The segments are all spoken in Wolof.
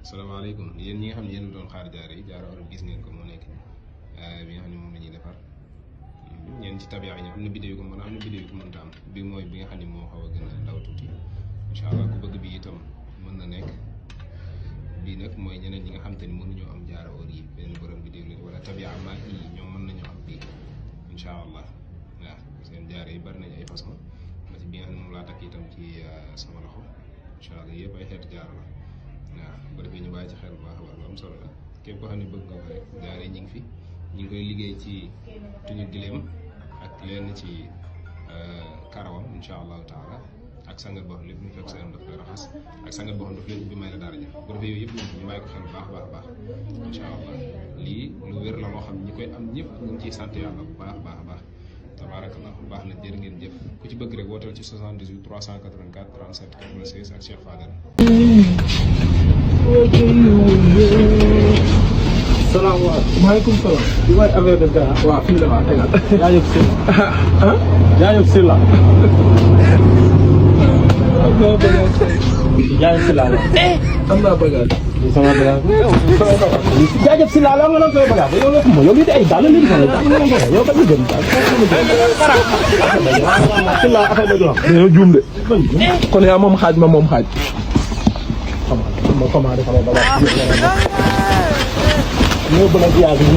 asalaamaaleykum yéen ñi nga xam ne yéen doon xaar jaaro yi jaaro or gis ngeen ko moo nekk bi nga xam ne moom la ñuy defar ñeen ci tabiya yi am na bidéo yu ko mën a am na bidéo yu ko mënta am bi mooy bi nga xam ne moo xaw a gën a ndaw tuuti incha allah ku bëgg bi itam mën na nekk bii nag mooy ñeneen ñi nga xam te ni mënuñoo am jaaro or yi benn borom bidéo la wala tabiya maa yi ñoom mën nañoo am bii incha allah waaw seen jaaro yi bari nañ ay façon ba ci bi nga xam ne moom laa takk itam ci sama loxo incha allah yëpp ay xeetu jaaro la waaw bu defee ñu bàyyi ci xel bu baax a baax lu am solo la képp koo xam ne bëgg nga ko rek jaaree ñu ngi fi ñu ngi koy liggéey ci tuñu gileem ak lenn ci karawam incha allahu taala ak sangat boo xam lépp ñu fekk sa daf koy raxas ak sangat boo xam daf leen bi may la dara ja bu defee yooyu yëpp ñu bàyyi ko xel bu baax a baax incha allah lii lu wér la loo xam ñi koy am ñëpp ñu ngi ciy sant yàlla bu baax a baax tabaarakallah baax na jërë ngeen jëf ku ci bëgg rek wooteel ci 78 384 37 96 ak Cheikh Fadel. salaamaaleykum. maaleykum salaam. li may affaire de dara. waaw fii la waa tegal. jaajëf Sylla. ah jaajëf Sylla. jaajëf Sylla la. am naa bagage. sama bagage. jaajëf Sylla la nga doon sama bagage yow nga yow lii de ay dàll lii yow kat ñu gën Sylla affaire de dara. dañoo juum de. kon yaa moom xaaj ma moom xaaj. xam nga ma commandé sama bagage. ñoo bëgg a jiyaatu ñu.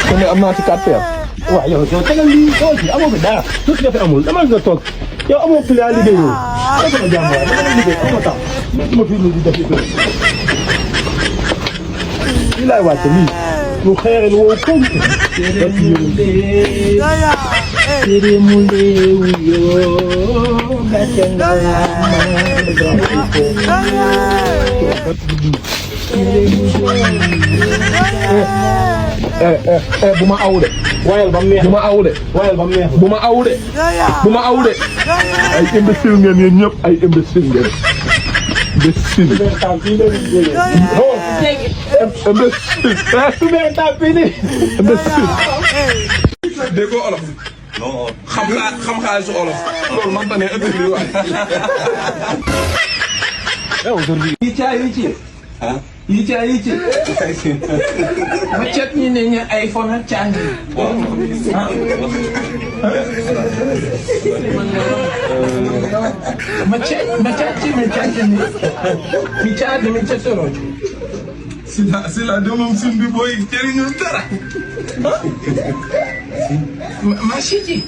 kon am naa ci 4 paires. waaw yow tegal lii tool bi amoo fi dara tout dafa amul dama nga toog yow amoo client liggéey yow. dafa ma jàmm waaye dama liggéey amoo temps ma fi di def it. lii laay wàcce lii lu xeere lu wow koŋŋ. Sere mu leewu yoo gàcce nga bu ma aw de. wayal ba mu neex bu ma aw de. wayal ba mu neex bu ma aw de. bu ma aw de. ay imbécile ngeen yéen ñëpp ay imbécile ngeen. imbécile. imbécile. dégg nga olof. xam xaalisu olof. loolu man ta ne ëpp li waay. Yici. Macet ñi ne ñu iPhone ak canji. Macet ni. Mi caadi mi cetoro. Sila de moom sim bi boy jëriñu dara. Ma cici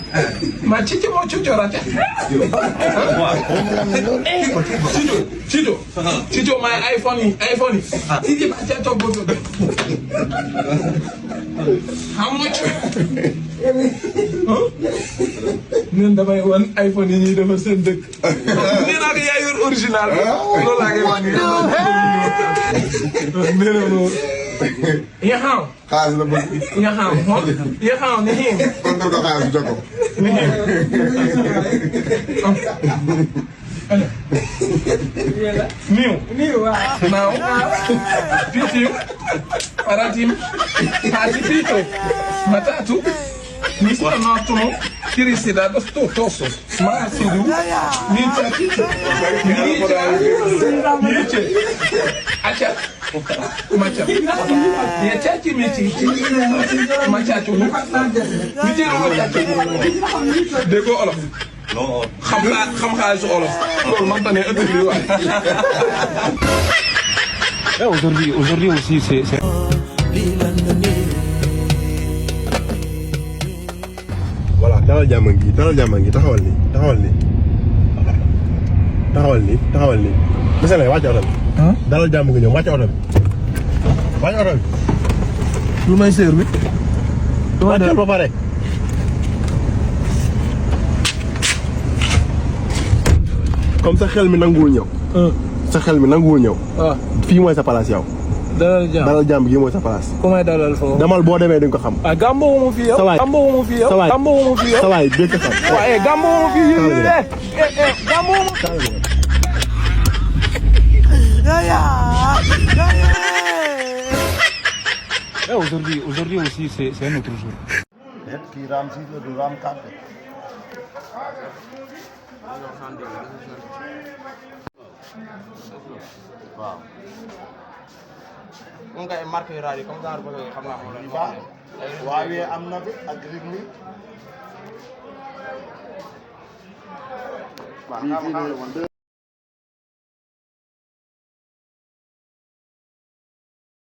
mo cucorate. Cicio my iPhone. Cici ba ca togo do. How much? Ñun damay wan iPhone yi ñuy defar seen dëkk. Nee naa ko yaa yor original bi. Loolu laa koy wax Yaxaw. xaalis la bëgg. Yaxaw ni him. kon ko xaalis jox ko. Ni him. Niu. Now. Pitiu. Paratim. Pati pito. Matatu. Mr. Norton. Kirisida dos totosos. Masidu. Niche. Acha. Macha. Ya chachi mechi. Macha tu. Niche ro chachi. Dégg nga olof. xam xaalisu olof. loolu man ta ne ëpp li waay. Aujourd'hui aussi c'est voilà dalal jàmm ngi taxawal nii. monsieur Leye wàcc oto bi. dalal jàmm ngi ñëw wàcc oto bi. lu may seer bi. wàccal ba pare. comme sa xel mi nanguwul ñëw. waaw fii mooy sa place yow. dalal jàmm gi mooy sa place. ku may dalal foofu. demal boo demee di nga ko xam. ah Gambo wu ma fi yow. Gambo wu ma fi yow. sa waay dégg nga xam. waaye Gambo wu ma fi yow. Gambo wu ma. aujourd'hui aussi c'est un autre jour. kii raam 6 la du raam 4. waaw. moom kay marque yu raar yi comme genre bëgg xam nga yu baax waaye am na fi ak rythme. waaw